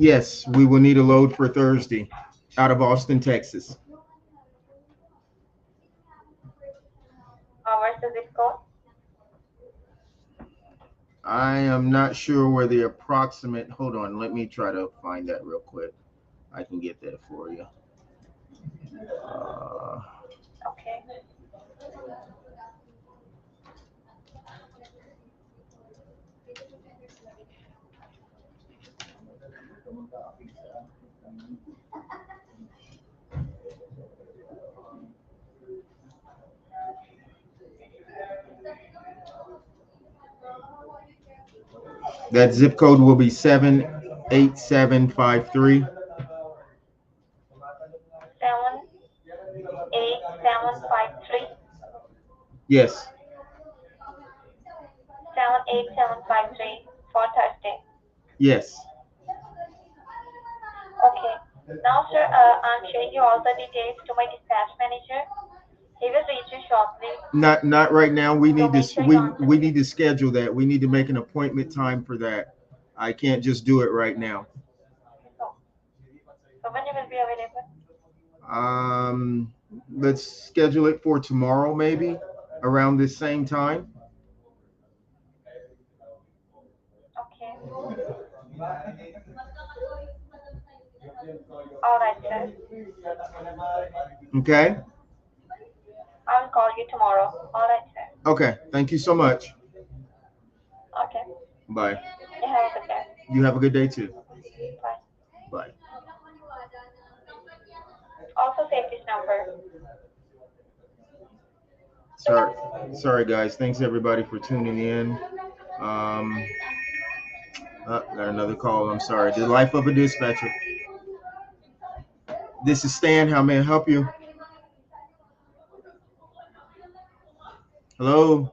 Yes, we will need a load for Thursday out of Austin, Texas. What's the zip code? I am not sure where the approximate, hold on, let me try to find that real quick. I can get that for you. Uh, Okay. that zip code will be 78753. 78753. Yes, 78753 for Thursday. yes. Okay. Now, sir, I'm sharing you all the details to my dispatch manager. He will reach you shortly. Not right now. We So need make to sure you answer we me. need to schedule that. We need to make an appointment time for that. I can't just do it right now. So, so when you will be available? Um, let's schedule it for tomorrow, maybe around this same time. Okay. All right, sir. Okay. I will call you tomorrow. All right, sir. Okay. Thank you so much. Okay. Bye. You have a good day. You have a good day too. Bye. Bye. Also save this number. Sorry, sorry guys. Thanks everybody for tuning in. Um, got another call. I'm sorry. The life of a dispatcher. This is Stan. How may I help you? Hello.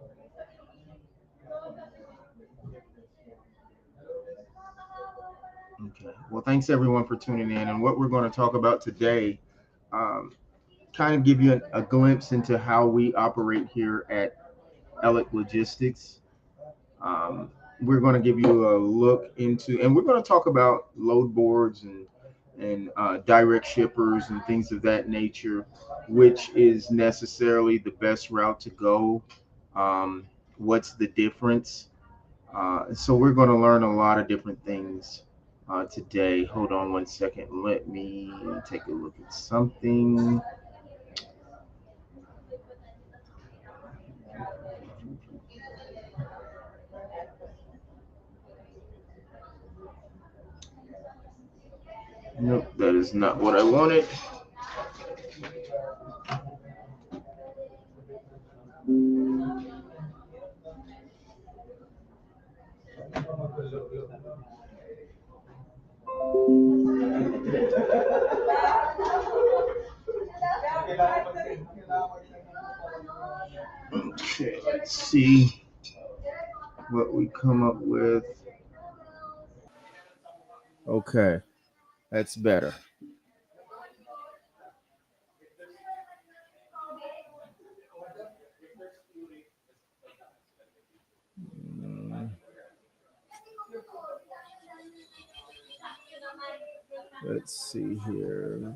Okay. Well, thanks everyone for tuning in. And what we're going to talk about today, um, kind of give you a glimpse into how we operate here at Ellick Logistics. Um, we're going to give you a look into, and we're going to talk about load boards and direct shippers and things of that nature, which is necessarily the best route to go. Um, what's the difference? So we're going to learn a lot of different things today. Hold on one second. Let me take a look at something. Nope, that is not what I wanted. Okay, let's see what we come up with. Okay, that's better. Mm, Let's see here.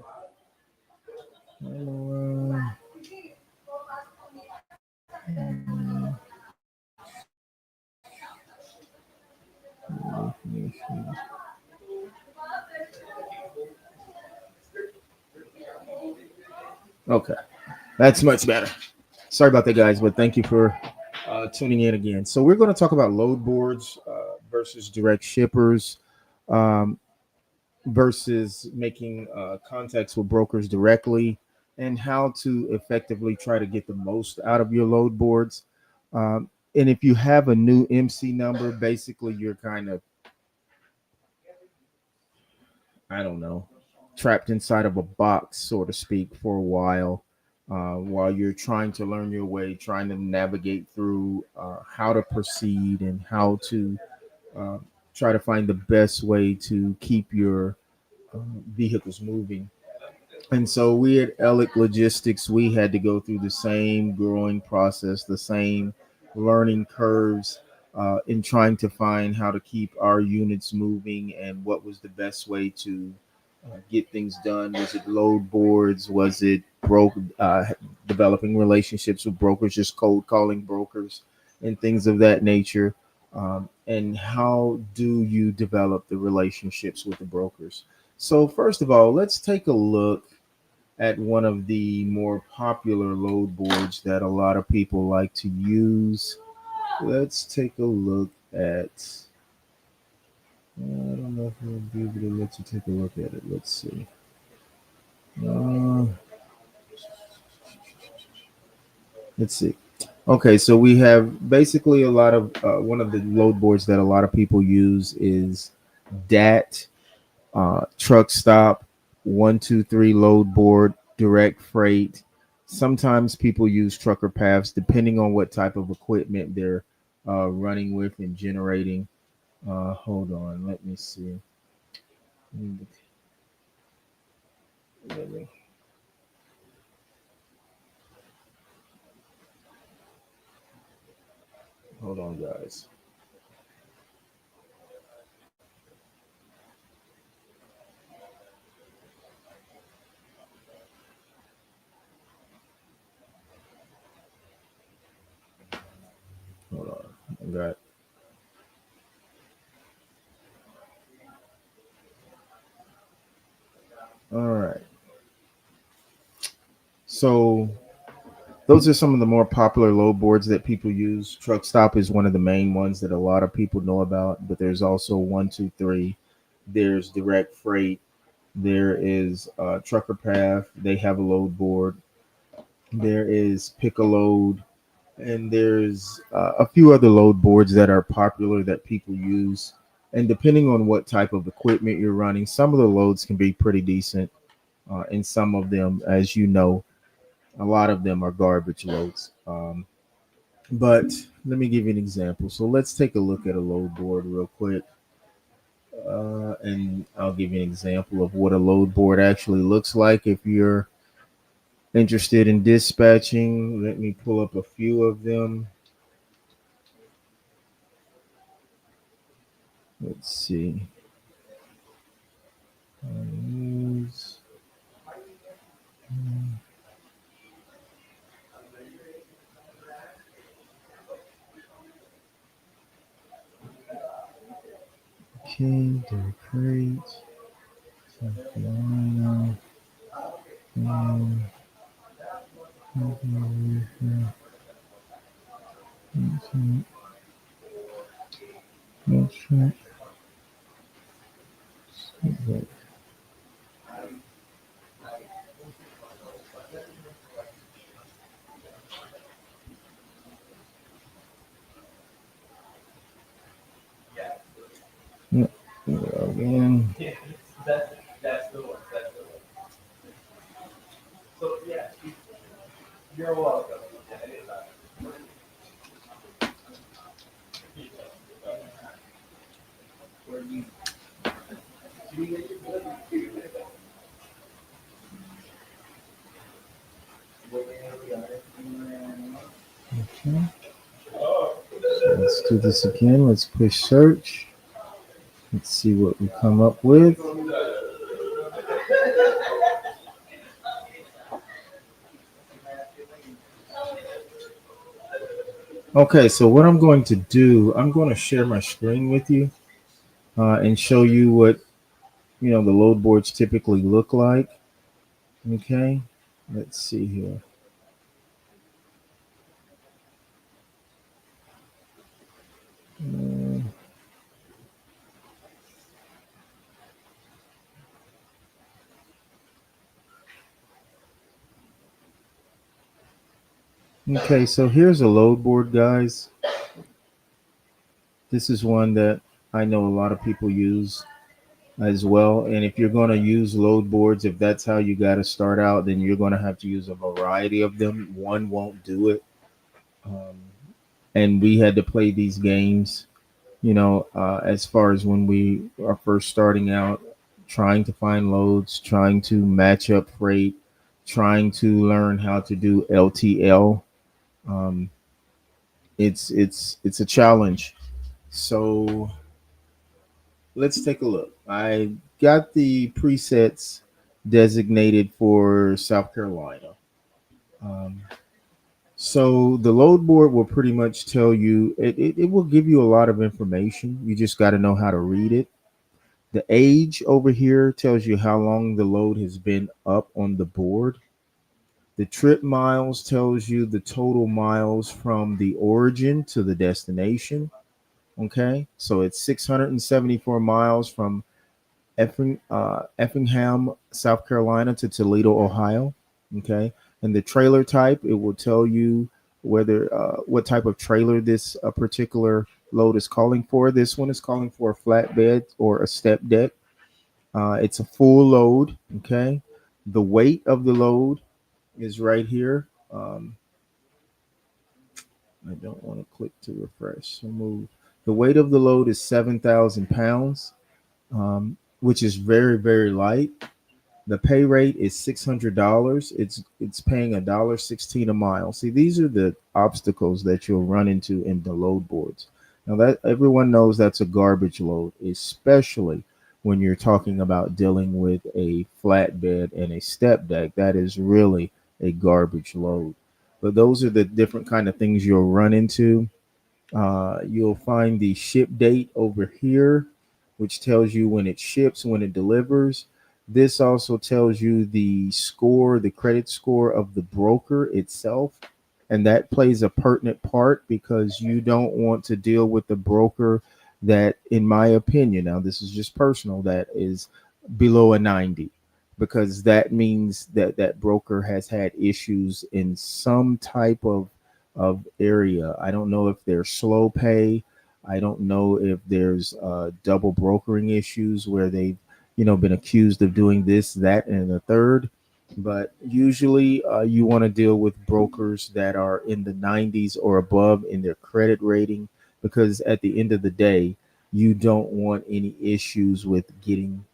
Okay, that's much better. Sorry about that, guys, but thank you for tuning in again. So we're going to talk about load boards versus direct shippers, um, versus making contacts with brokers directly, and how to effectively try to get the most out of your load boards. And if you have a new MC number, basically you're kind of, I don't know, trapped inside of a box, so to speak, for a while you're trying to learn your way, trying to navigate through how to proceed and how to uh, try to find the best way to keep your vehicles moving. And so we at Ellick Logistics, we had to go through the same growing process, the same learning curves in trying to find how to keep our units moving and what was the best way to get things done. Was it load boards? Was it developing relationships with brokers, just cold calling brokers and things of that nature? And how do you develop the relationships with the brokers? So, first of all, let's take a look at one of the more popular load boards that a lot of people like to use. Let's take a look at. I don't know if we'll be able to let you take a look at it. Let's see. Uh, let's see. Okay, so we have basically a lot of one of the load boards that a lot of people use is DAT, truck stop, 123 load board, direct freight. Sometimes people use trucker paths depending on what type of equipment they're running with and generating. Hold on, let me see. Let me, hold on, guys. Hold on. I got. All right. So those are some of the more popular load boards that people use. Truck stop is one of the main ones that a lot of people know about, but there's also 123. There's direct freight. There is trucker path. They have a load board. There is pick a load, and there's a few other load boards that are popular that people use. And depending on what type of equipment you're running, some of the loads can be pretty decent. And some of them, as you know, a lot of them are garbage loads. But let me give you an example. So let's take a look at a load board real quick. And I'll give you an example of what a load board actually looks like if you're interested in dispatching. Let me pull up a few of them. Let's see. News. Okay, they're great. South Carolina. Um, again. Okay. So let's do this again. Let's push search. Let's see what we come up with. Okay, so what I'm going to do, I'm going to share my screen with you and show you what the load boards typically look like. Okay, let's see here. Uh, okay, so here's a load board, guys. This is one that I know a lot of people use as well. And if you're going to use load boards, if that's how you got to start out, then you're going to have to use a variety of them. One won't do it. Um, and we had to play these games, as far as when we are first starting out, trying to find loads, trying to match up freight, trying to learn how to do LTL. Um, it's a challenge. So let's take a look. I got the presets designated for South Carolina. Um, so the load board will pretty much tell you, it will give you a lot of information. You just got to know how to read it. The age over here tells you how long the load has been up on the board. The trip miles tells you the total miles from the origin to the destination. Okay, so it's 674 miles from Effingham, South Carolina to Toledo, Ohio. Okay, and the trailer type, it will tell you whether what type of trailer this particular load is calling for. This one is calling for a flatbed or a step deck. It's a full load. Okay, the weight of the load is right here. I don't want to click to refresh. So move. The weight of the load is 7,000 pounds, which is very, very light. The pay rate is $600. It's paying $1.16 a mile. See, these are the obstacles that you'll run into in the load boards. Now that everyone knows that's a garbage load, especially when you're talking about dealing with a flatbed and a step deck. That is really a garbage load. But those are the different kind of things you'll run into. You'll find the ship date over here, which tells you when it ships, when it delivers. This also tells you the score, the credit score of the broker itself. And that plays a pertinent part because you don't want to deal with the broker that, in my opinion, now this is just personal, that is below a 90, because that means that that broker has had issues in some type of area. I don't know if they're slow pay. I don't know if there's double brokering issues where they've, been accused of doing this, that, and the third. But usually, you want to deal with brokers that are in the 90s or above in their credit rating, because at the end of the day, you don't want any issues with getting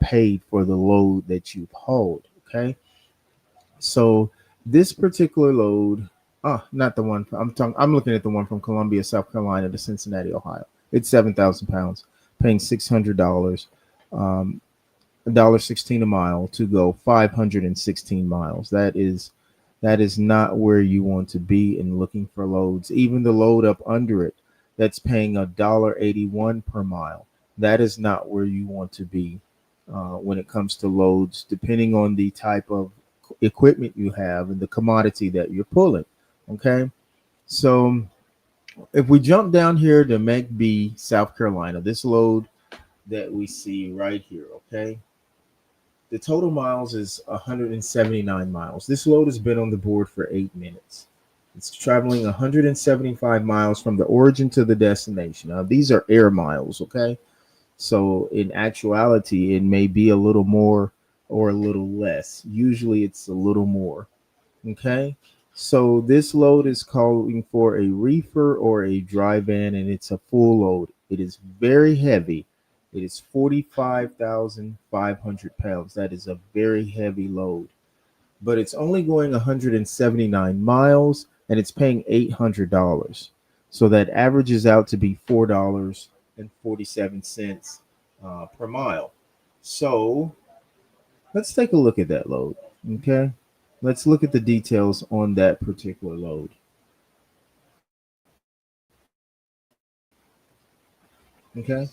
paid for the load that you've hauled. Okay, so this particular load, not the one I'm talking. I'm looking at the one from Columbia, South Carolina to Cincinnati, Ohio. It's 7,000 pounds, paying $600, $1.16 a mile to go 516 miles. That is not where you want to be in looking for loads. Even the load up under it, that's paying $1.81 per mile. That is not where you want to be when it comes to loads, depending on the type of equipment you have and the commodity that you're pulling. Okay, so if we jump down here to McB, South Carolina, this load that we see right here, okay, the total miles is 179 miles. This load has been on the board for 8 minutes. It's traveling 175 miles from the origin to the destination. Now, these are air miles, okay? So, in actuality, it may be a little more or a little less. Usually, it's a little more, okay? So, this load is calling for a reefer or a dry van, and it's a full load. It is very heavy. It is 45,500 pounds. That is a very heavy load, but it's only going 179 miles and it's paying $800. So that averages out to be $4.47 per mile. So let's take a look at that load. Okay. Let's look at the details on that particular load. Okay.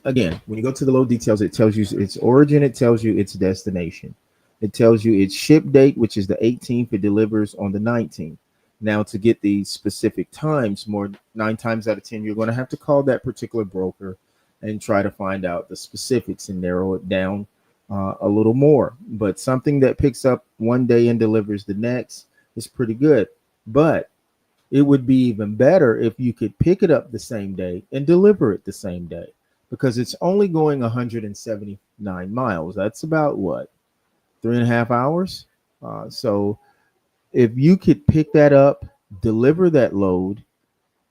Again, when you go to the load details, it tells you its origin, it tells you its destination, it tells you its ship date, which is the 18th. It delivers on the 19th. Now, to get the specific times, more 9 times out of 10, you're going to have to call that particular broker and try to find out the specifics and narrow it down a little more. But something that picks up one day and delivers the next is pretty good. But it would be even better if you could pick it up the same day and deliver it the same day, because it's only going 179 miles. That's about what, 3.5 hours? So if you could pick that up, deliver that load,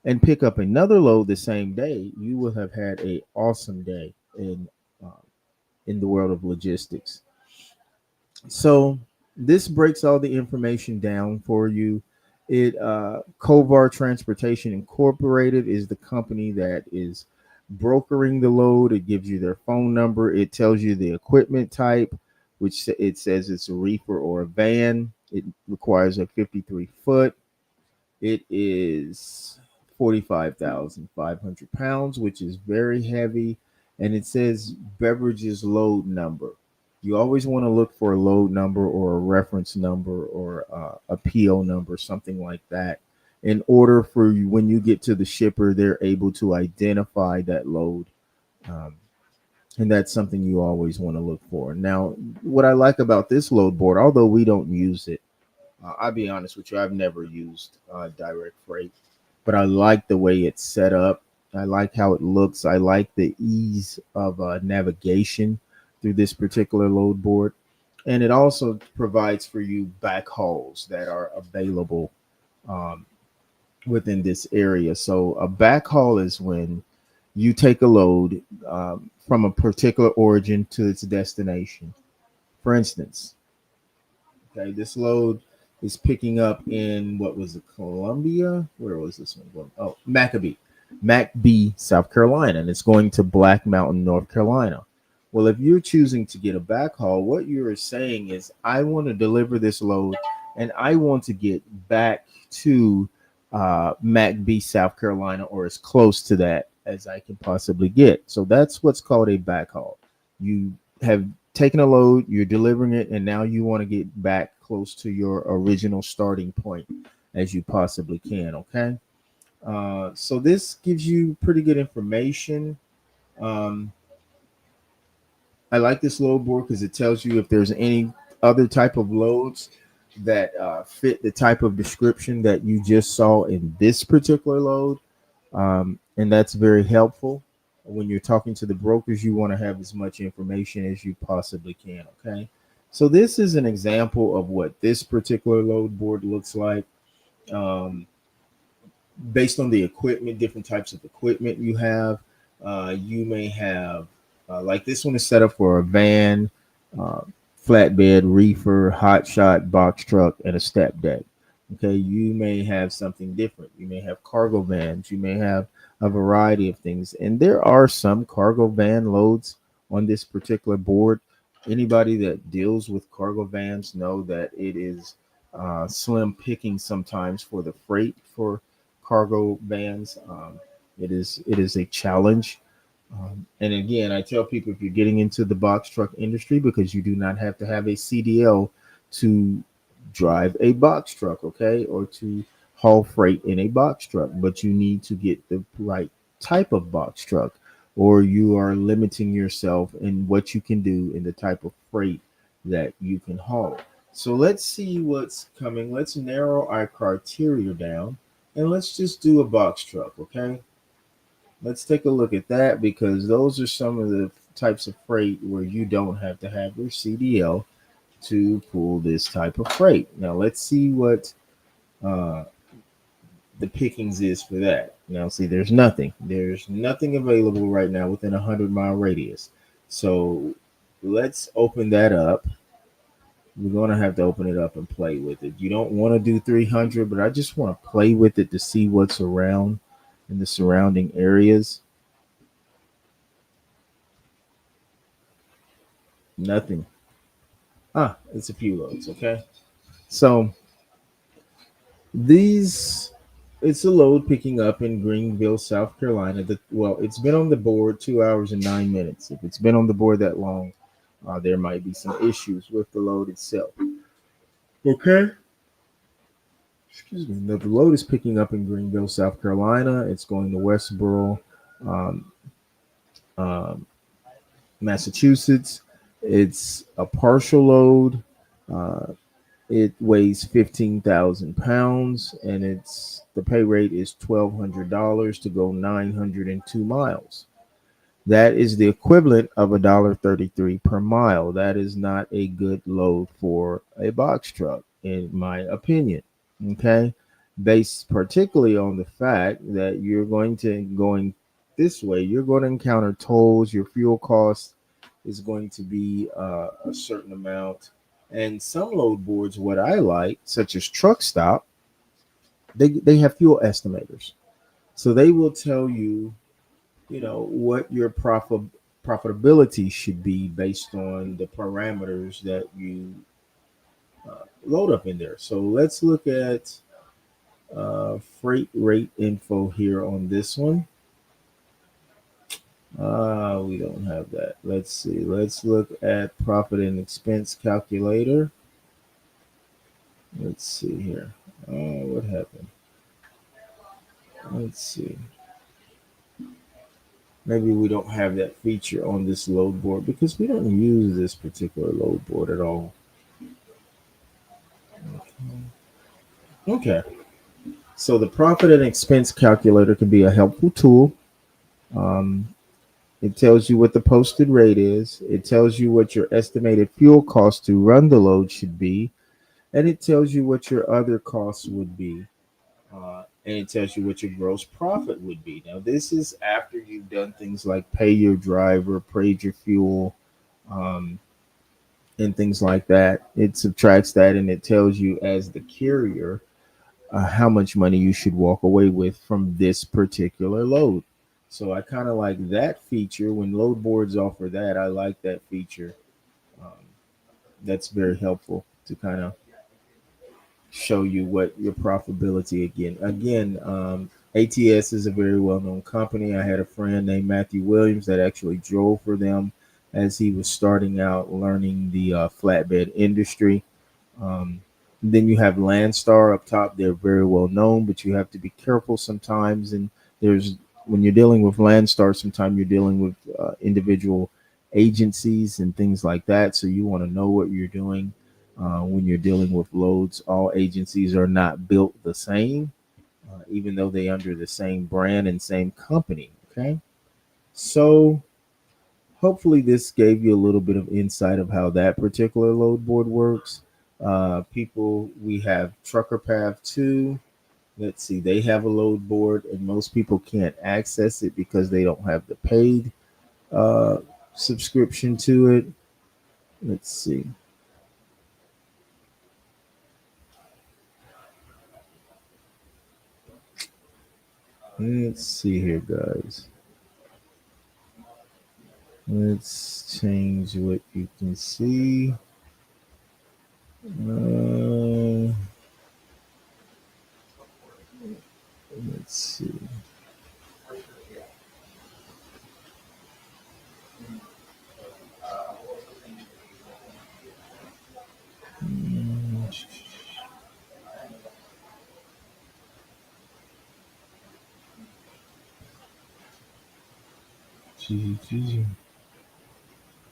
and pick up another load the same day, you will have had a awesome day uh, in the world of logistics. So this breaks all the information down for you. It Kovar Transportation Incorporated is the company that is brokering the load. It gives you their phone number. It tells you the equipment type, which it says it's a reefer or a van. It requires a 53 foot. It is 45,500 pounds, which is very heavy. And it says beverages load number. You always want to look for a load number or a reference number or a PO number, something like that, in order for you, when you get to the shipper, they're able to identify that load. Um, and that's something you always want to look for. Now, what I like about this load board, although we don't use it, I'll be honest with you, I've never used direct freight, but I like the way it's set up. I like how it looks. I like the ease of navigation through this particular load board. And it also provides for you backhauls that are available um, within this area. So, a backhaul is when you take a load from a particular origin to its destination. For instance, okay, this load is picking up in what was it, Columbia? Where was this one going? Oh, Maccabee, South Carolina, and it's going to Black Mountain, North Carolina. Well, if you're choosing to get a backhaul, what you're saying is, I want to deliver this load and I want to get back to Maccabee, South Carolina, or as close to that as I can possibly get. So that's what's called a backhaul. You have taken a load, you're delivering it, and now you want to get back close to your original starting point as you possibly can. Okay. So this gives you pretty good information. Um, I like this load board because it tells you if there's any other type of loads that fit the type of description that you just saw in this particular load. And that's very helpful. When you're talking to the brokers, you want to have as much information as you possibly can. Okay. So this is an example of what this particular load board looks like. Um, Based on the equipment, different types of equipment you have. You may have, like this one is set up for a van, uh, flatbed, reefer, hot shot, box truck, and a step deck. Okay, you may have something different. You may have cargo vans. You may have a variety of things. And there are some cargo van loads on this particular board. Anybody that deals with cargo vans know that it is slim picking sometimes for the freight for cargo vans. It is a challenge. And again, I tell people, if you're getting into the box truck industry, because you do not have to have a CDL to drive a box truck, okay, or to haul freight in a box truck, but you need to get the right type of box truck, or you are limiting yourself in what you can do in the type of freight that you can haul. So let's see what's coming. Let's narrow our criteria down and let's just do a box truck, okay? Let's take a look at that because those are some of the types of freight where you don't have to have your CDL to pull this type of freight. Now let's see what uh, the pickings is for that. Now see, there's nothing. There's nothing available right now within a 100-mile radius. So let's open that up. We're gonna have to open it up and play with it. You don't want to do 300, but I just want to play with it to see what's around in the surrounding areas. Nothing. It's a few loads. Okay, so these, it's a load picking up in Greenville, South Carolina. Well, it's been on the board 2 hours and 9 minutes. If it's been on the board that long, there might be some issues with the load itself. Okay. Excuse me. The load is picking up in Greenville, South Carolina. It's going to Westboro, um, um, Massachusetts. It's a partial load. Uh, it weighs 15,000 pounds, and the pay rate is $1,200 to go 902 miles. That is the equivalent of $1.33 per mile. That is not a good load for a box truck, in my opinion. Okay, based particularly on the fact that you're going this way, you're going to encounter tolls. Your fuel cost is going to be a certain amount, and some load boards, what I like, such as Truck Stop, They have fuel estimators, so they will tell you, what your profitability should be based on the parameters that you load up in there. So let's look at freight rate info here on this one. We don't have that. Let's see. Let's look at profit and expense calculator. Let's see here. What happened? Let's see. Maybe we don't have that feature on this load board because we don't use this particular load board at all. Okay. So the profit and expense calculator can be a helpful tool. Um, it tells you what the posted rate is. It tells you what your estimated fuel cost to run the load should be, and it tells you what your other costs would be. And it tells you what your gross profit would be. Now, this is after you've done things like pay your driver, paid your fuel, um, and things like that. It subtracts that and it tells you, as the carrier, how much money you should walk away with from this particular load. So I kind of like that feature. When load boards offer that, I like that feature. Um, that's very helpful to kind of show you what your profitability ATS is a very well-known company. I had a friend named Matthew Williams that actually drove for them as he was starting out learning the flatbed industry. um, then you have Landstar up top. They're very well known, but you have to be careful sometimes. And there's when you're dealing with Landstar, sometimes you're dealing with individual agencies and things like that. So you want to know what you're doing when you're dealing with loads. All agencies are not built the same, even though they under the same brand and same company. Okay, so hopefully this gave you a little bit of insight of how that particular load board works. People, we have Trucker Path 2. Let's see, they have a load board, and most people can't access it because they don't have the paid uh, subscription to it. Let's see. Let's see here, guys. Let's change what you can see. Uh, let's see. Mm,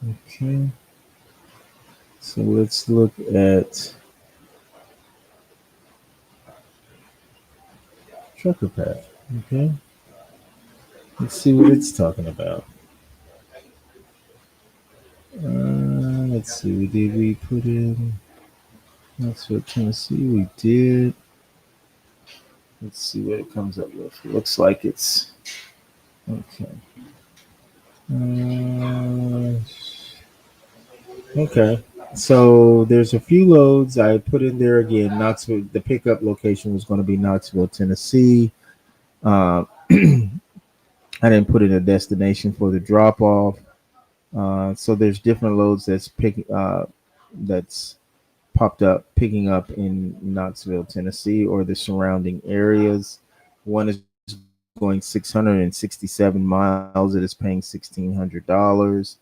Okay, so let's look at Trucker Path. Okay, let's see what it's talking about. Let's see. We put in Knoxville, Tennessee? We did. Let's see what it comes up with. It looks like it's okay. Uh, okay. So there's a few loads I put in there again. Knoxville. The pickup location was going to be Knoxville, Tennessee. I didn't put in a destination for the drop off. So there's different loads that's popped up picking up in Knoxville, Tennessee, or the surrounding areas. One is going 667 miles. It is paying $1,600.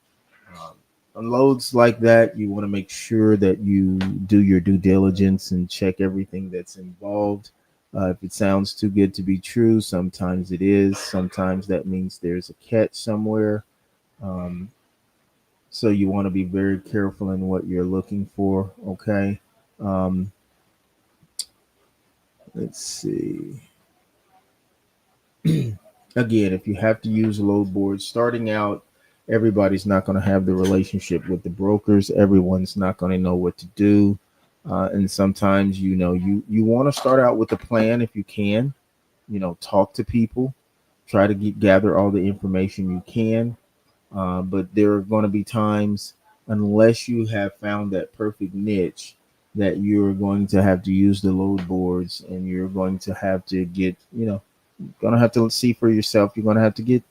On loads like that, you want to make sure that you do your due diligence and check everything that's involved. If it sounds too good to be true, sometimes it is. Sometimes that means there's a catch somewhere. Um, so you want to be very careful in what you're looking for. Okay. Um, let's see. Again, if you have to use load boards starting out, everybody's not going to have the relationship with the brokers. Everyone's not going to know what to do. And sometimes, you want to start out with a plan if you can. Talk to people, try to gather all the information you can. But there are going to be times, unless you have found that perfect niche, that you're going to have to use the load boards, and you're going to have to get, gonna have to see for yourself. You're gonna have to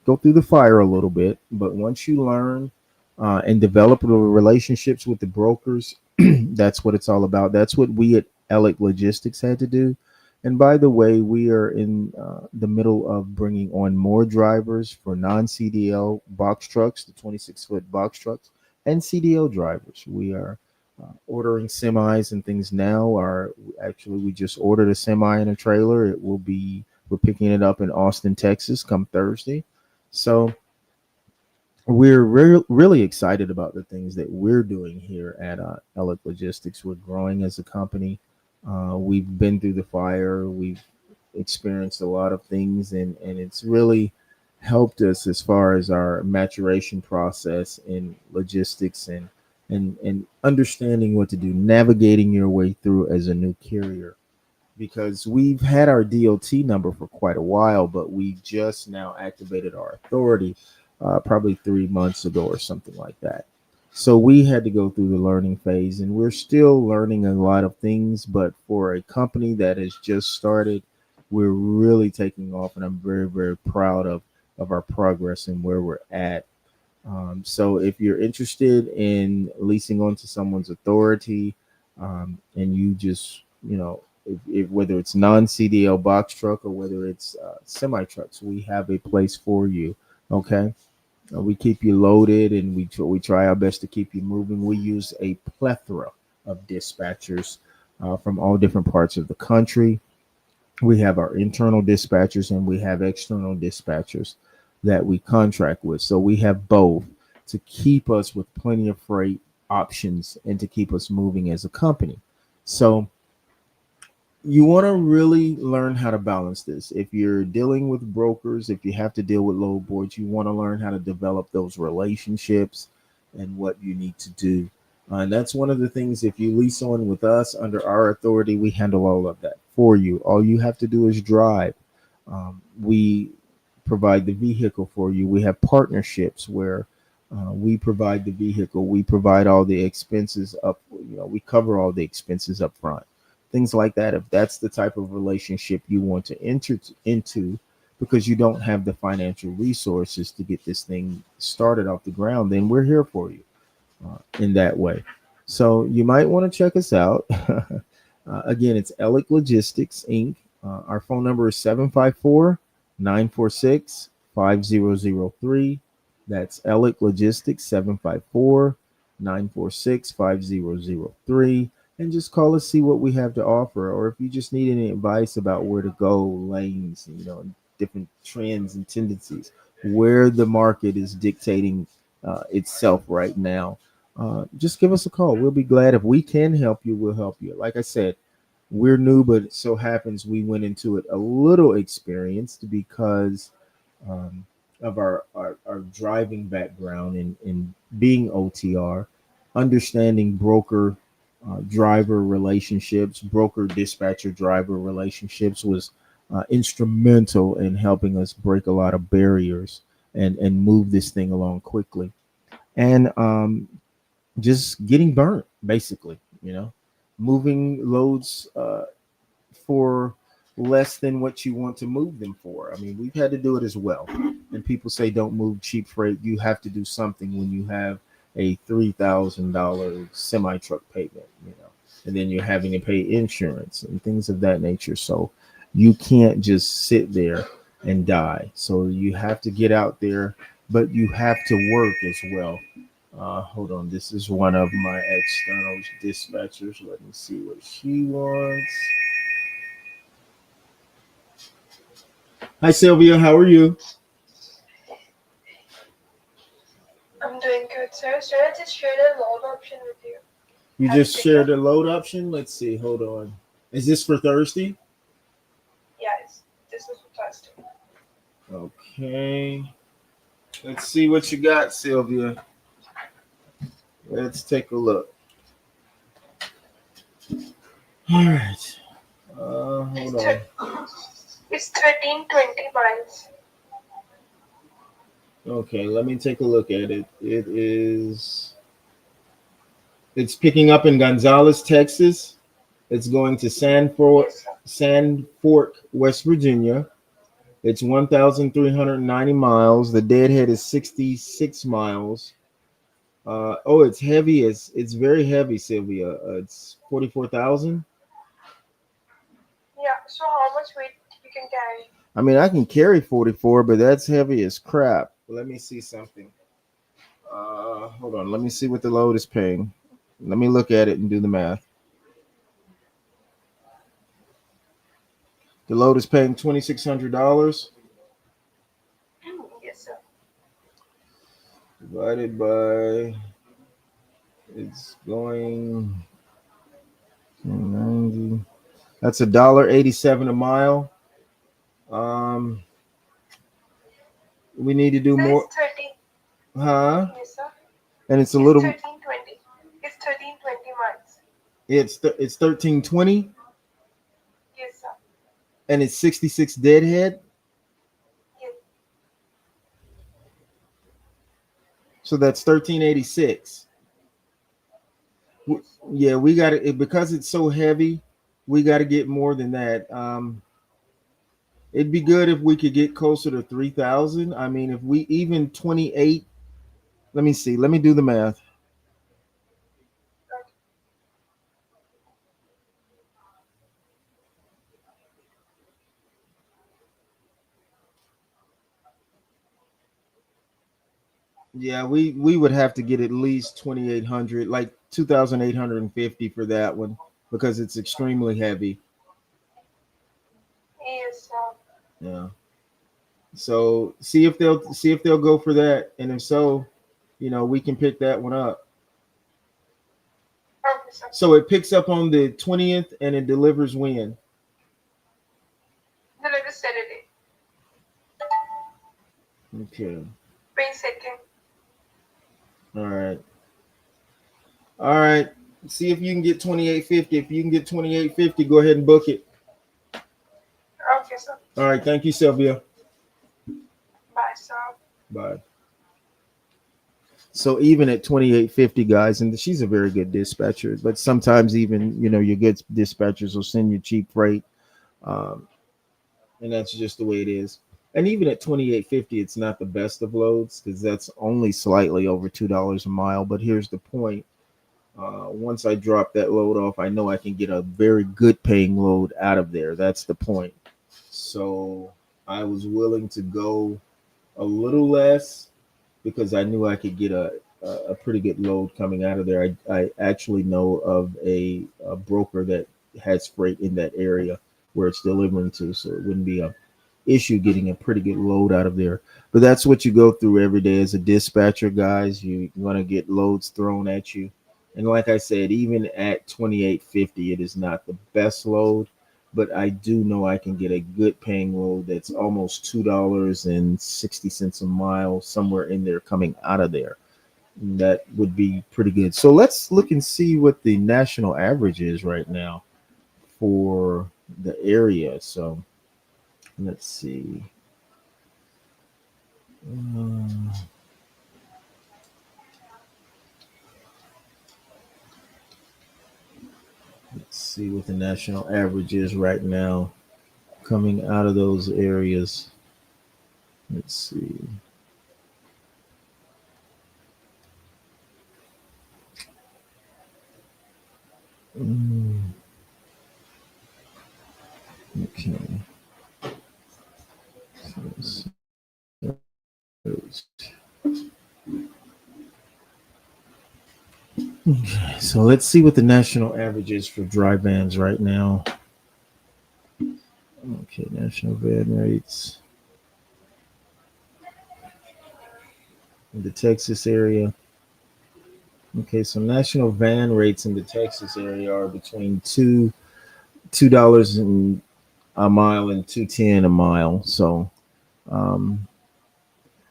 go through the fire a little bit. But once you learn and develop the relationships with the brokers, that's what it's all about. That's what we at Ellick Logistics had to do. And by the way, we are in the middle of bringing on more drivers for non-CDL box trucks, the 26-foot box trucks, and CDL drivers. We are ordering semis and things now. Are actually we just ordered a semi and a trailer. It will be We're picking it up in Austin, Texas, come Thursday. So we're really excited about the things that we're doing here at Ellick Logistics. We're growing as a company. We've been through the fire. We've experienced a lot of things, and it's really helped us as far as our maturation process in logistics and understanding what to do, navigating your way through as a new carrier, because we've had our DOT number for quite a while, but we just now activated our authority probably 3 months ago or something like that. So we had to go through the learning phase, and we're still learning a lot of things. But for a company that has just started, we're really taking off, and I'm very, very proud of our progress and where we're at. So if you're interested in leasing onto someone's authority, and you just, if whether it's non-CDL box truck or whether it's semi trucks, we have a place for you. Okay. We keep you loaded, and we try our best to keep you moving. We use a plethora of dispatchers from all different parts of the country. We have our internal dispatchers and we have external dispatchers that we contract with. So we have both to keep us with plenty of freight options and to keep us moving as a company. So you want to really learn how to balance this. If you're dealing with brokers, if you have to deal with load boards, you want to learn how to develop those relationships and what you need to do. And that's one of the things. If you lease on with us under our authority, we handle all of that for you. All you have to do is drive. We provide the vehicle for you. We have partnerships where we provide the vehicle. We provide all the expenses up. We cover all the expenses up front, things like that. If that's the type of relationship you want to enter into, because you don't have the financial resources to get this thing started off the ground, then we're here for you in that way. So you might want to check us out. Again, it's Ellick Logistics Inc. Our phone number is 754-946-5003. That's Ellick Logistics, 754-946-5003. And just call us, see what we have to offer. Or if you just need any advice about where to go, lanes, different trends and tendencies, where the market is dictating itself right now, just give us a call. We'll be glad. If we can help you, we'll help you. Like I said, we're new, but it so happens we went into it a little experienced because um, of our driving background in being OTR, understanding broker driver relationships, broker dispatcher driver relationships was instrumental in helping us break a lot of barriers and move this thing along quickly. And just getting burnt, basically, moving loads for less than what you want to move them for. I mean, we've had to do it as well. And people say don't move cheap freight. You have to do something when you have a $3,000 semi truck payment, and then you're having to pay insurance and things of that nature. So you can't just sit there and die. So you have to get out there, but you have to work as well. Hold on. This is one of my external dispatchers. Let me see what she wants. Hi, Sylvia. How are you? I'm doing good, sir. Should I just share the load option with you? You Have just it picked shared up? the load option. Let's see. Hold on. Is this for Thursday? Yes, this is for Thursday. Okay. Let's see what you got, Sylvia. Let's take a look. All right. It's Hold on. it's 1320 miles. Okay, let me take a look at it. It is It's picking up in Gonzales, Texas. It's going to Yes, sir. Sand Fork, West Virginia. It's 1,390 miles. The deadhead is 66 miles. Oh, it's heavy. It's very heavy, Sylvia. It's 44,000. Yeah. So how much weight you can carry? I mean, I can carry 44, but that's heavy as crap. Let me see something. Hold on. Let me see what the load is paying. Let me look at it and do the math. The load is paying $2,600 Yes, sir. divided by it's going 90. That's $1.87 a mile. Um, we need to do So it's more, 13. huh? Yes, sir. And it's a It's little. 1320. It's 1320 miles. It's 1320, Yes, sir. and it's 66 deadhead. Yes. So that's 1386. Yes. Yeah, we got it because it's so heavy. We got to get more than that. It'd be good if we could get closer to 3,000. I mean, if we even 28. Let me see. Let me do the math. Okay. Yeah, we would have to get at least 2,800, like 2,850 for that one because it's extremely heavy. Yes, sir. Yeah. So see if they'll go for that, and if so, we can pick that one up. Okay, sir. So it picks up on the 20th and it delivers when? The latest Saturday, Okay. 22nd. All right. All right. See if you can get 2850. If you can get 2850, go ahead and book it. Okay, sir. All right. Thank you, Sylvia. Bye, sir. Bye. So even at 2850, guys, and she's a very good dispatcher, but sometimes even your good dispatchers will send you cheap freight, um, and that's just the way it is. And even at 2850, it's not the best of loads because that's only slightly over $2 a mile. But here's the point: once I drop that load off, I know I can get a very good paying load out of there. That's the point. So I was willing to go a little less because I knew I could get a pretty good load coming out of there. I actually know of a broker that has freight in that area where it's delivering to, so it wouldn't be a issue getting a pretty good load out of there. But that's what you go through every day as a dispatcher, guys. You're gonna get loads thrown at you. And like I said, even at 2850, it is not the best load, but I do know I can get a good paying load that's almost $2.60 a mile, somewhere in there coming out of there. That would be pretty good. So let's look and see what the national average is right now for the area. So let's see. Um, let's see what the national average is right now coming out of those areas. Let's see. Mm, okay. So let's see what the national average is for dry vans right now. Okay, national van rates in the Texas area. Okay, so national van rates in the Texas area are between $2 and a mile and 210 a mile. So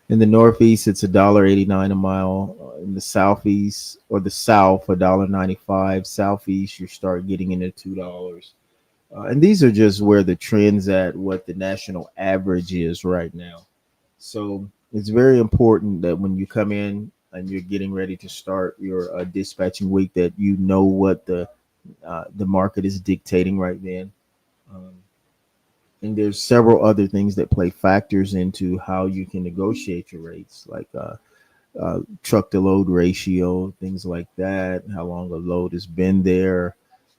in the Northeast, it's $1.89 a mile. In the Southeast or the South, $1.95. Southeast, you start getting into $2. And these are just where the trends at what the national average is right now. So it's very important that when you come in, and you're getting ready to start your dispatching week, that you know what the market is dictating right then. Um, and there's several other things that play factors into how you can negotiate your rates, like truck to load ratio, things like that, how long a load has been there.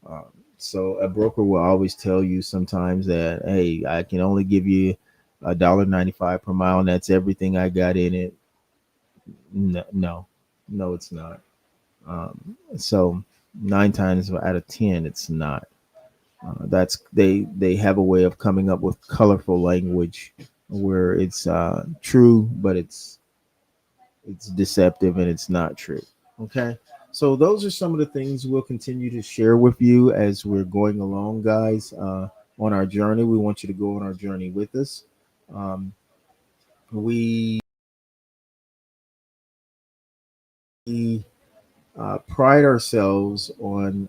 Um, so a broker will always tell you sometimes that, hey, I can only give you $1.95 per mile, and that's everything I got in it. No, no, no, it's not. So 9 times out of 10, it's not. That's they have a way of coming up with colorful language where it's true, but it's deceptive and it's not true. Okay. So those are some of the things we'll continue to share with you as we're going along, guys, on our journey. We want you to go on our journey with us. Um, we pride ourselves on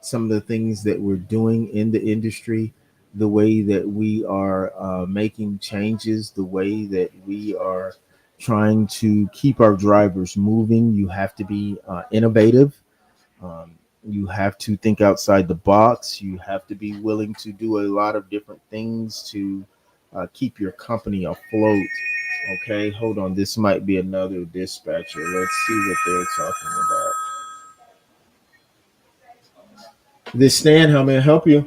some of the things that we're doing in the industry, the way that we are making changes, the way that we are trying to keep our drivers moving. You have to be innovative. Um, you have to think outside the box. You have to be willing to do a lot of different things to keep your company afloat. Okay, hold on. This might be another dispatcher. Let's see what they're talking about. This Stan, how may I help you?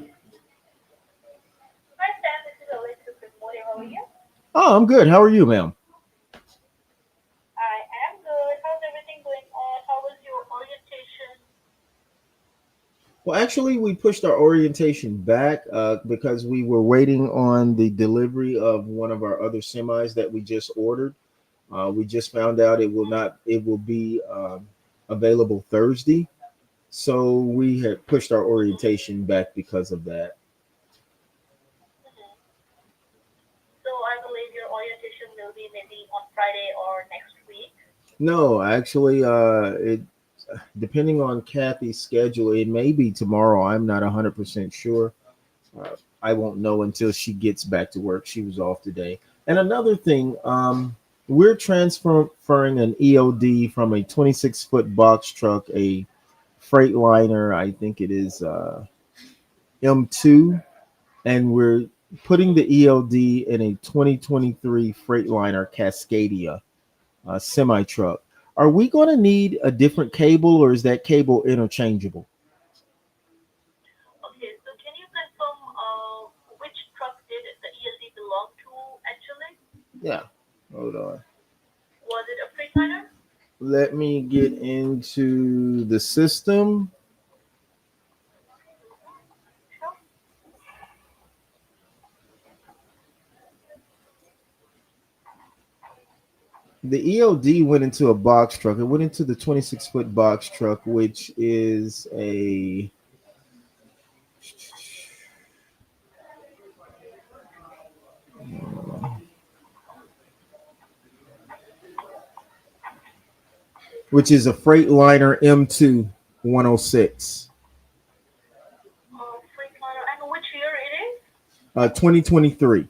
Hi Sam, this is Alicia with Motive. How are you? Oh, I'm good. How are you, ma'am? I am good. How's everything going on? How was your orientation? Well, actually, we pushed our orientation back because we were waiting on the delivery of one of our other semis that we just ordered. We just found out it will not. It will be available Thursday, so we had pushed our orientation back because of that. Hmm. So I believe your orientation will be maybe on Friday or next week. No, actually, it depending on Kathy's schedule, it may be tomorrow. I'm not 100% sure. Uh, I won't know until she gets back to work. She was off today. And another thing, we're transferring an EOD from a 26-foot box truck, a Freightliner, I think it is M2, and we're putting the EOD in a 2023 Freightliner Cascadia semi truck. Are we going to need a different cable, or is that cable interchangeable? Okay, so can you confirm which truck did the ELD belong to actually? Yeah. Hold on. Was it a Freightliner? Let me get into the system. Mm-hmm. Sure. The EOD went into a box truck. It went into the 26-foot box truck, which is a Freightliner M2 106, Freightliner. And which year it is? 2023. 2023.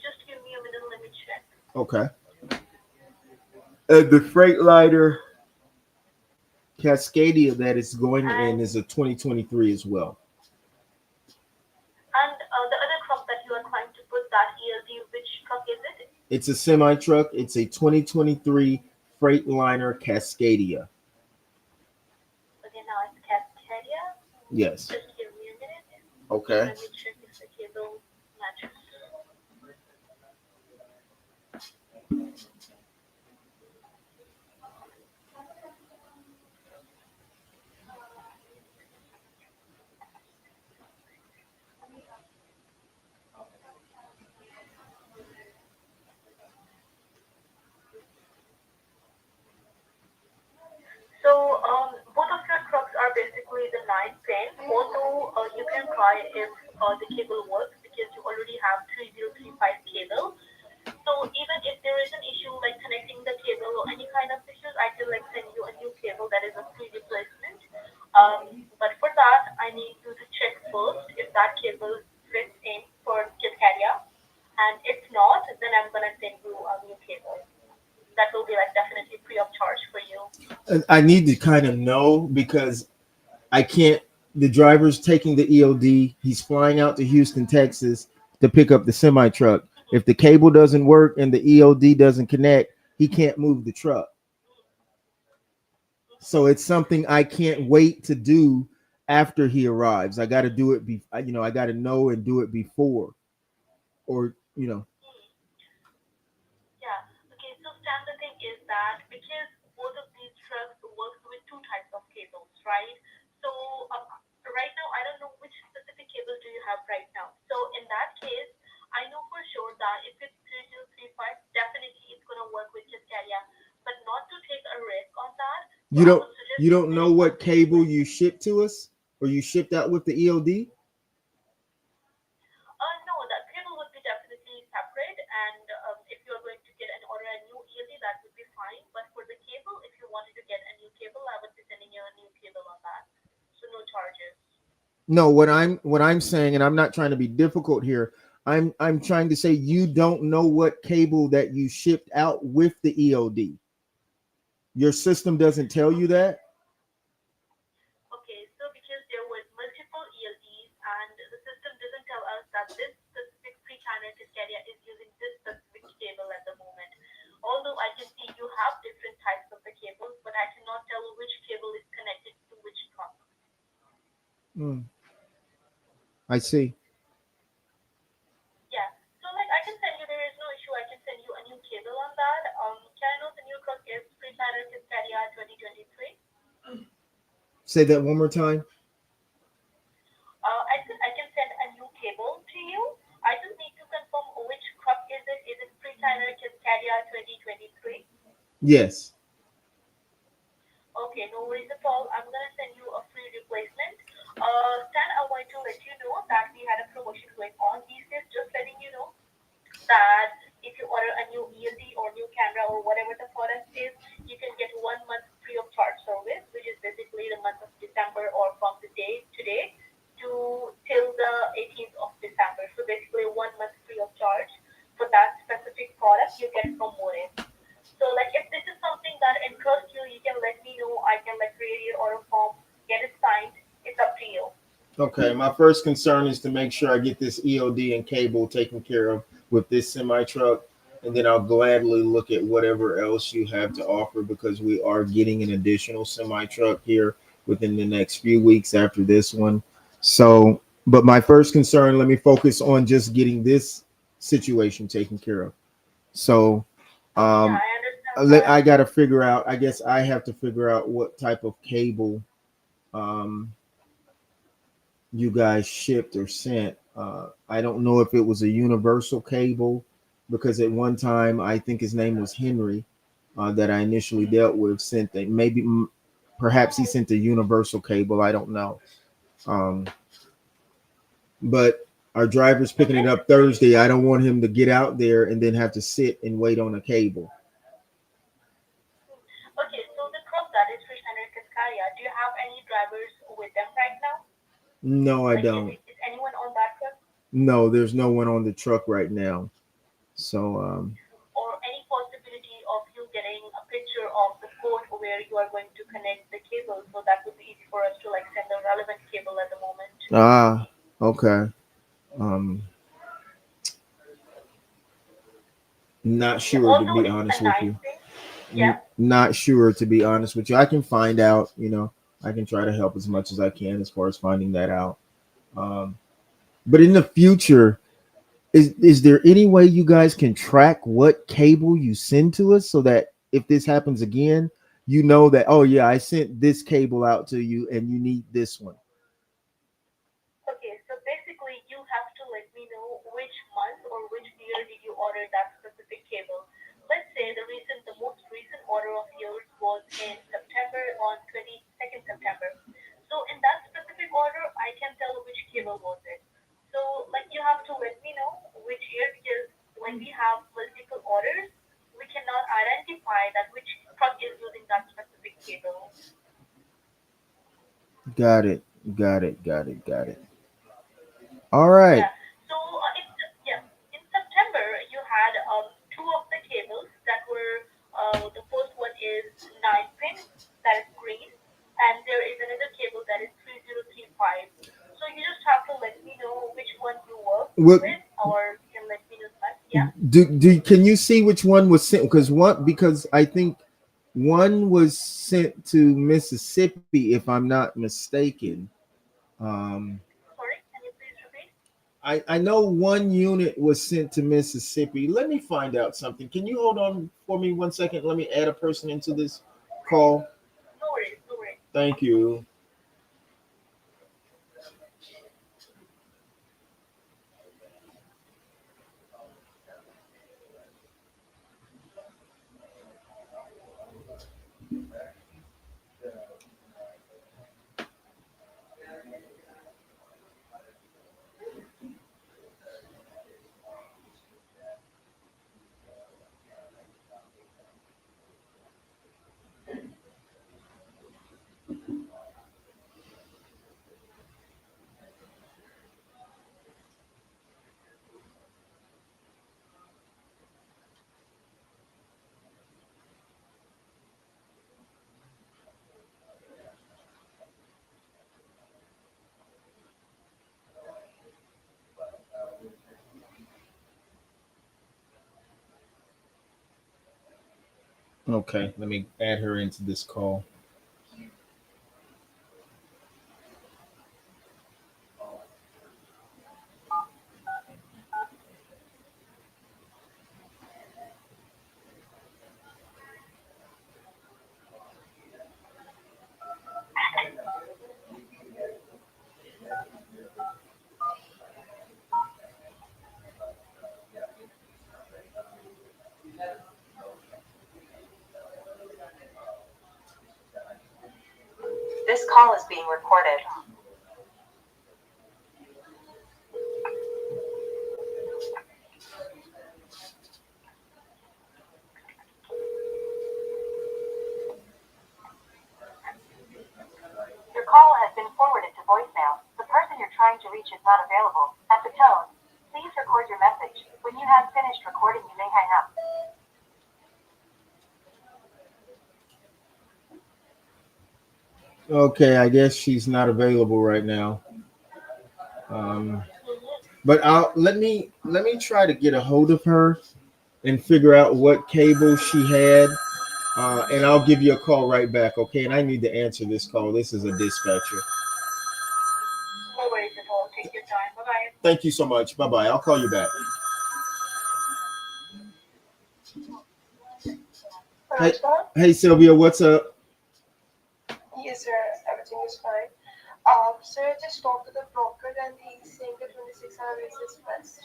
Just give me a minute. Let me check. Okay. The Freightliner Cascadia that is going in And is a 2023 as well. the other truck that you are trying to put that ELD, which truck is it? It's a semi truck. It's a 2023 Freightliner Cascadia. Okay, now it's Cascadia. Yes. Just give me a minute. Okay. Let me check if the cable matches. So both of your trucks are basically the 9 pin. Although you can try if the cable works because you already have 3035 cable. So even if there is an issue like connecting the cable or any kind of issues, I can like send you a new cable that is a free replacement. But for that, I need you to check first if that cable fits in for Cascadia, and if not, then I'm gonna send you a new cable. that will be like definitely free of charge for you. I need to kind of know because I can't. The driver's taking the EOD. He's flying out to Houston, Texas to pick up the semi truck. If the cable doesn't work and the EOD doesn't connect, he can't move the truck. So it's something I can't wait to do after he arrives. I got to do it. I got to know and do it before, or Yeah. Okay. So Stan, the thing is that because both of these trucks works with two types of cables, right? So right now, I don't know which specific cable do you have right now. So in that case, I know for sure that if it's 3035, definitely it's gonna work with Cascadia. But not to take a risk on that, so you I don't would suggest you you don't know getting one what cable you replacement. shipped to us or you shipped out with the EOD. No, that cable would be definitely separate, and if you are going to get an order a new ELD, that would be fine. But for the cable, if you wanted to get a new cable, I would be sending you a new cable on that, so no charges. No, what I'm saying, and I'm not trying to be difficult here. I'm trying to say you don't know what cable that you shipped out with the EOD. Your system doesn't tell you Okay, that. okay, so because there were multiple ELDs, and the system doesn't tell us that this specific pre-channel Cascadia is using this specific cable at the moment. Although I can see you have different types of the cables, but I cannot tell which cable is connected to which truck. Mm, I see. Yeah. So like I can send you, there is no issue. I can send you a new cable on that. Can I know the new truck is Freetyler Cascadia 2023? Say that one more time. I said I can send a new cable to you. I just need to confirm which truck is it. Is it Freetyler Cascadia 2023? Yes. Okay, no worries at all. I'm gonna send you a free replacement. Stan, I want to let you know that we had a promotion going on these days. Just letting you know that if you order a new ELD or new camera or whatever the product is, you can get 1 month free of charge service, which is basically the month of December or from the day today to till the 18th of December. So basically 1 month free of charge for that specific product you get from More. So like if this is something that interests you, you can let me know. I can like create your order form, get it signed. It's up to you. Okay. My first concern is to make sure I get this EOD and cable taken care of with this semi truck, and then I'll gladly look at whatever else you have to offer because we are getting an additional semi truck here within the next few weeks after this one. So, but my first concern, let me focus on just getting this situation taken care of. So, Yeah, um, I understand that. I got to figure out. I guess I have to figure out what type of cable um, you guys shipped or sent. I don't know if it was a universal cable because at one time I think his name was Henry that I initially dealt with sent that perhaps he sent a universal cable. I don't know. Um, but our driver's So picking it up basically, Thursday. I don't want him to get out there and then have to sit and wait on a cable. okay, so the truck that is Fish and Cascadia, do you have any drivers with them right now? No, I Like, don't. is anyone on that truck? No, there's no one on the truck right now. So Or any possibility of you getting a picture of the port where you are going to connect the cable, so that would be easy for us to like send the relevant cable at the moment. okay. Um, Not Yeah, sure to although be it's a honest with nice you. thing. Yeah. Not sure to be honest with you. I can find out. I can try to help as much as I can as far as finding that out. Um, but in the future, is there any way you guys can track what cable you send to us so that if this happens again, you know that oh yeah, I sent this cable out to you and you need this one. Okay, so basically you have to let me know which month or which year did you order that specific cable. Let's say the most recent order of yours was in September on 22nd September. So in that specific order, I can tell which cable was it. So like you have to let me know which year because when we have multiple orders, we cannot identify that which truck is using that specific cable. Got it. Got it. Got it. Got it. All right. Yeah. So in September you had two of the cables that were What it, or you can let me know that. Yeah. do can you see which one was sent? Because I think one was sent to Mississippi, if I'm not mistaken. Um, Sorry, can you please repeat? I know one unit was sent to Mississippi. Let me find out something. Can you hold on for me 1 second? Let me add a person into this call. No worries, no worries. Thank you. Okay, let me add her into this call. This call is being recorded. Your call has been forwarded to voicemail. The person you're trying to reach is not available. At the tone, please record your message. When you have finished recording, you may hang up. Okay, I guess she's not available right now. Um, but I'll let me try to get a hold of her and figure out what cable she had, and I'll give you a call right back. Okay, and I need to answer this call. This is a dispatcher. No worries at all. Take your time. Bye bye. Thank you so much. Bye bye. I'll call you back. Hey, Hello, hey Sylvia, what's up? yes, sir. Everything is fine. Sir, I just talked to the broker and he's saying that 2600 is his best.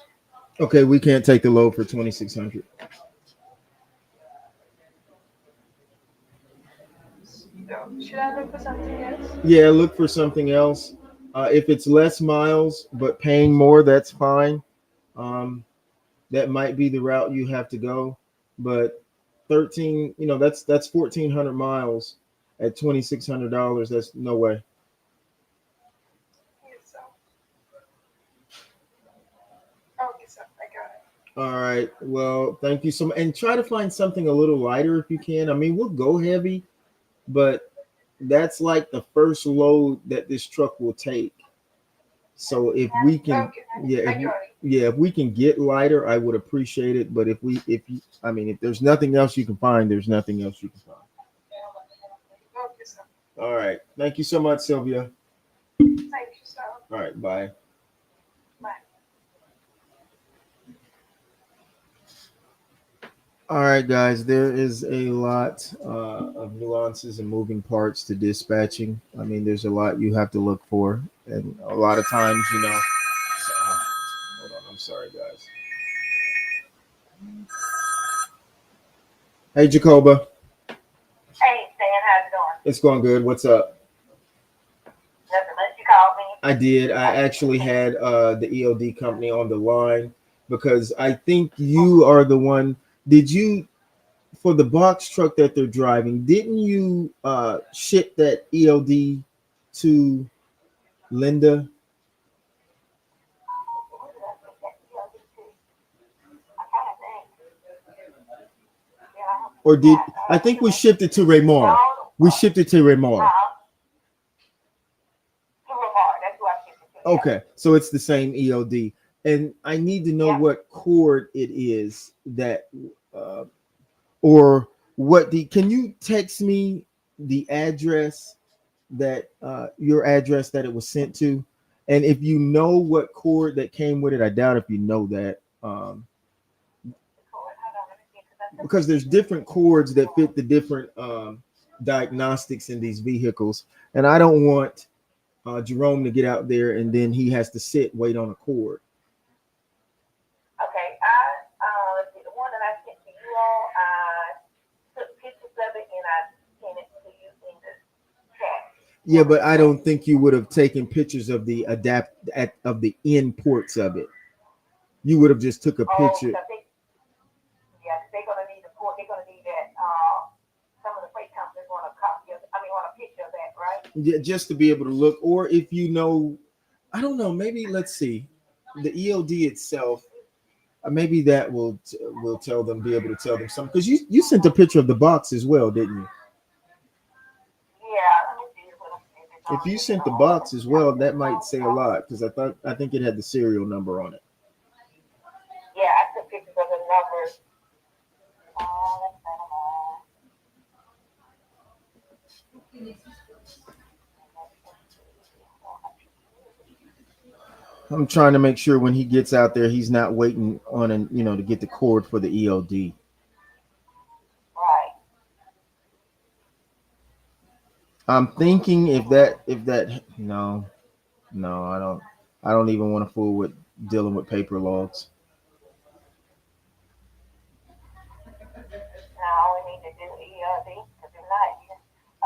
Okay, we can't take the load for 2600. So, should I look for something else? Yeah, look for something else. If it's less miles but paying more, that's fine. Um, that might be the route you have to go. But 13, that's 1400 miles at $2600. That's no way. Yes, sir. Okay, sir. I got it. All right. Well, thank you so much. And try to find something a little lighter if you can. I mean, we'll go heavy, but that's like the first load that this truck will take. So if we can, Okay, yeah, I got it. if we can get lighter, I would appreciate it. But I mean, if there's nothing else you can find, there's nothing else you can find. Okay, sir. All right. Thank you so much, Sylvia. Thank you, sir. All right. Bye. Bye. All right, guys. There is a lot of nuances and moving parts to dispatching. I mean, there's a lot you have to look for, and a lot of times, hold on. I'm sorry, guys. Hey, Jacoba. Hey, Stan, how's it going? It's going good. What's up? Nothing much. You called me. I did. I actually had the EOD company on the line because I think you are the one. Did you, for the box truck that they're driving, didn't you ship that EOD to Linda? What did I say that ELD2? I kind of think. Yeah, Or did yeah, I think we anyway. shipped it to Raymar? No, We shipped it to Raymar. to Lamar. That's who I sent it to. Yeah. Okay, so it's the same EOD. and I need to know Yeah. what cord it is that, uh, or what the. Can you text me the address that your address that it was sent to, and if you know what cord that came with it, I doubt if you know that. Hold on, let me see, because I took Because there's pictures of different it. cords that fit the different diagnostics in these vehicles, and I don't want Jerome to get out there and then he has to sit wait on a cord. Okay, let's see, the one that I sent to you all, I took pictures of it and I sent it to you in the chat, Yeah, one of but the I chats. don't think you would have taken pictures of the of the in ports of it. You would have just took a Oh, picture. because yeah, they're gonna need the port, they're gonna need that, some of the freight companies want a copy of, I mean, want a picture of that, right? Yeah, just to be able to look, or if you know, I don't know, maybe let's see, the ELD itself. Maybe that will tell them, be able to tell them something, because you sent a picture of the box as well, didn't you? Yeah, let me see if it's If on, you is it sent the on, box as well, that might say a lot, because I think it had the serial number on it. yeah, I took pictures of the numbers. Let's set them on. I'm trying to make sure when he gets out there, he's not waiting on an to get the cord for the ELD. Right. I'm thinking if that no, I don't even want to fool with dealing with paper logs. Now all we need to do ELD, because if not,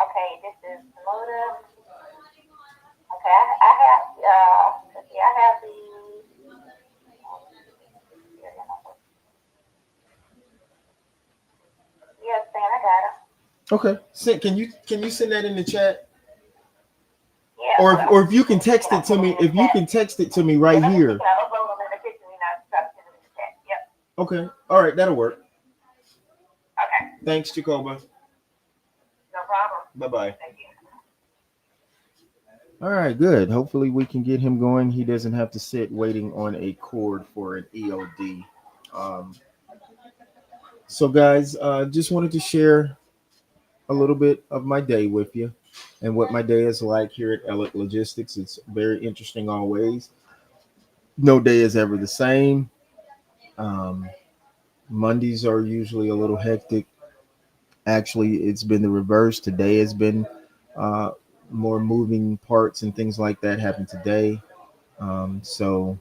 okay, this is motive. Okay, I have, let's see, I have the, serial number. Yes, man, I got it. Okay, can you send that in the chat, Yeah, well, or if you can can text I it to put them me, in the if you chat? can text it to me Yeah, right let me see, here. can I upload them in the picture and I try to send them in the chat? Yep. Okay, all right, that'll work. Okay, Thanks, Jacoba. no problem. Bye bye. Thank you. All right, good. Hopefully we can get him going. He doesn't have to sit waiting on a cord for an EOD. Um, so, guys, just wanted to share a little bit of my day with you and what my day is like here at Elliott Logistics. It's very interesting always. No day is ever the same. Um, Mondays are usually a little hectic. Actually, it's been the reverse. Today has been uh, more moving parts and things like that happen today. So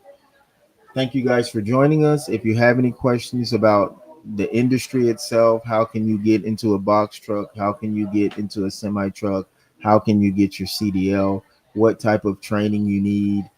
thank you guys for joining us. If you have any questions about the industry itself, how can you get into a box truck? How can you get into a semi truck? How can you get your CDL? What type of training you need?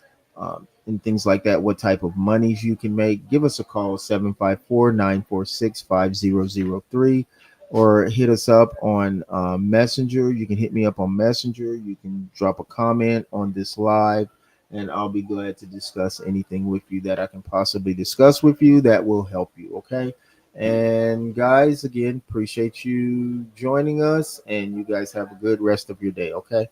And things like that. What type of monies you can make? Give us a call, 754-946-5003, or hit us up on Messenger. You can hit me up on Messenger. You can drop a comment on this live, and I'll be glad to discuss anything with you that I can possibly discuss with you that will help you. Okay. And guys, again, appreciate you joining us, and you guys have a good rest of your day. Okay.